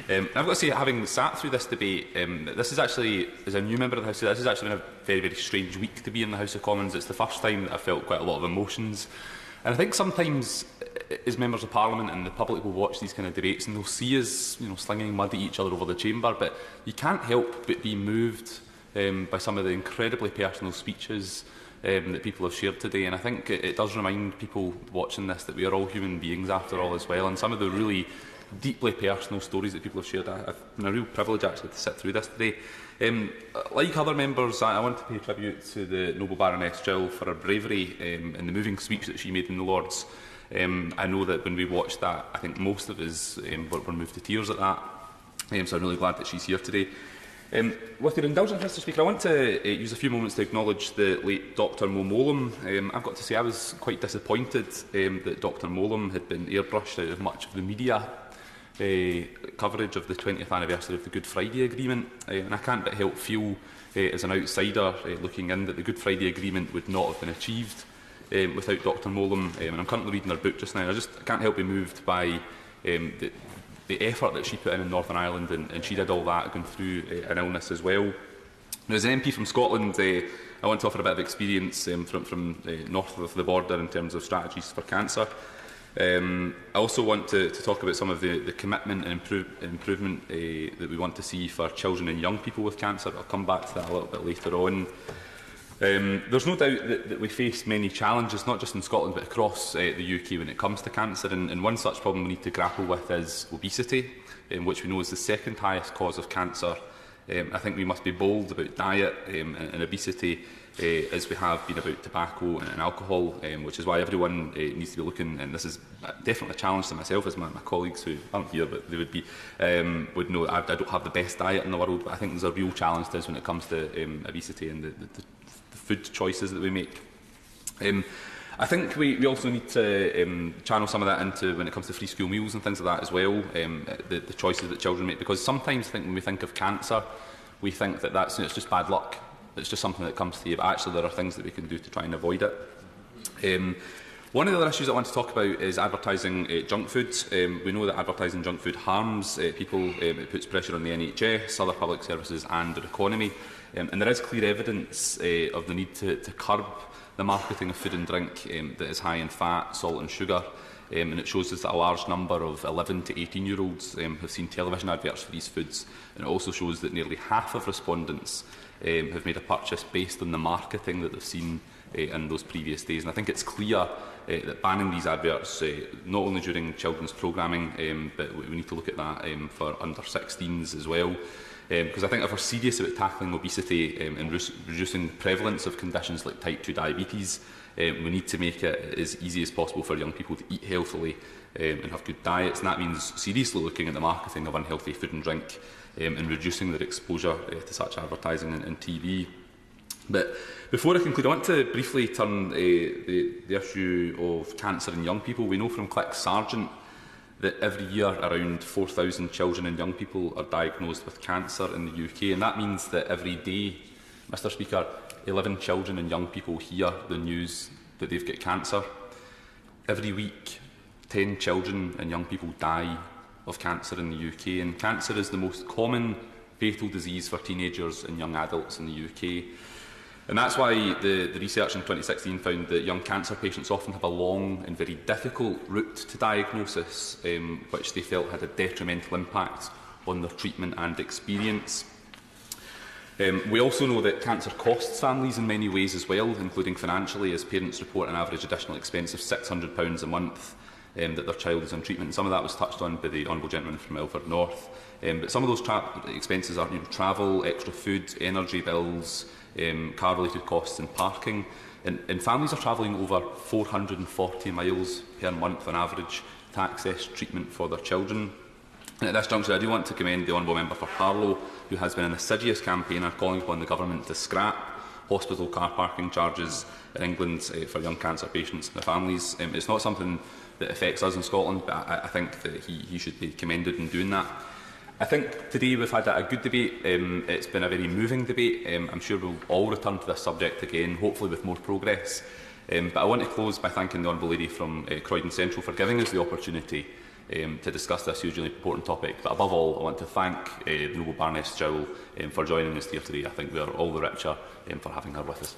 I've got to say, having sat through this debate, this is actually, as a new member of the House, this has actually been a very, very strange week to be in the House of Commons. It's the first time that I've felt quite a lot of emotions. And I think sometimes, as members of Parliament and the public will watch these kind of debates and they'll see us, slinging mud at each other over the chamber, but you can't help but be moved by some of the incredibly personal speeches that people have shared today. And I think it does remind people watching this that we are all human beings after all as well. And some of the really deeply personal stories that people have shared, I've been a real privilege actually to sit through this today. Like other members, I want to pay tribute to the noble Baroness Gill for her bravery in the moving speech that she made in the Lords. I know that when we watched that, I think most of us were moved to tears at that. So I'm really glad that she's here today. With your indulgence, Mr Speaker, I want to use a few moments to acknowledge the late Dr Mo Mowlam. I've got to say I was quite disappointed that Dr Mowlam had been airbrushed out of much of the media coverage of the 20th anniversary of the Good Friday Agreement. And I can't but help feel, as an outsider looking in, that the Good Friday Agreement would not have been achieved without Dr Mowlam. And I'm currently reading her book just now. I can't help be moved by the effort that she put in Northern Ireland, and she did all that going through an illness as well. Now, as an MP from Scotland, I want to offer a bit of experience from north of the border in terms of strategies for cancer. I also want to talk about some of the commitment and improvement that we want to see for children and young people with cancer. I'll come back to that a little bit later on. There's no doubt that we face many challenges, not just in Scotland but across the UK when it comes to cancer, and one such problem we need to grapple with is obesity, which we know is the second highest cause of cancer. I think we must be bold about diet and obesity as we have been about tobacco and alcohol, which is why everyone needs to be looking, and this is definitely a challenge to myself, as my colleagues who aren't here but they would know that I don't have the best diet in the world, but I think there's a real challenge to us when it comes to obesity and the food choices that we make. I think we also need to channel some of that into when it comes to free school meals and things like that as well, the choices that children make, because sometimes I think when we think of cancer, we think that it's just bad luck, it's just something that comes to you, but actually there are things that we can do to try and avoid it. One of the other issues I want to talk about is advertising junk foods. We know that advertising junk food harms people, it puts pressure on the NHS, other public services and our economy. And there is clear evidence of the need to curb the marketing of food and drink that is high in fat, salt and sugar. And it shows us that a large number of 11 to 18-year-olds have seen television adverts for these foods. And it also shows that nearly half of respondents have made a purchase based on the marketing that they've seen in those previous days. And I think it's clear that banning these adverts, not only during children's programming, but we need to look at that for under-16s as well. Because I think if we're serious about tackling obesity and reducing the prevalence of conditions like type 2 diabetes, we need to make it as easy as possible for young people to eat healthily and have good diets. And that means seriously looking at the marketing of unhealthy food and drink and reducing their exposure to such advertising and TV. But before I conclude, I want to briefly turn the issue of cancer in young people. We know from Click Sargent that every year around 4,000 children and young people are diagnosed with cancer in the UK, and that means that every day, Mr Speaker, 11 children and young people hear the news that they've got cancer. Every week, 10 children and young people die of cancer in the UK, and cancer is the most common fatal disease for teenagers and young adults in the UK. And that's why the research in 2016 found that young cancer patients often have a long and very difficult route to diagnosis, which they felt had a detrimental impact on their treatment and experience. We also know that cancer costs families in many ways as well, including financially, as parents report an average additional expense of £600 a month that their child is on treatment. And some of that was touched on by the Honourable Gentleman from Ilford North. But some of those expenses are travel, extra food, energy bills, car-related costs and parking. And families are travelling over 440 miles per month on average to access treatment for their children. And at this juncture, I do want to commend the Honourable Member for Harlow, who has been an assiduous campaigner calling upon the Government to scrap hospital car parking charges in England for young cancer patients and their families. It's not something that affects us in Scotland, but I think that he should be commended in doing that. I think today we've had a good debate. It's been a very moving debate. I'm sure we'll all return to this subject again, hopefully with more progress. But I want to close by thanking the Honourable Lady from Croydon Central for giving us the opportunity to discuss this hugely important topic. But above all, I want to thank the noble Baroness Jowell for joining us here today. I think we are all the richer for having her with us.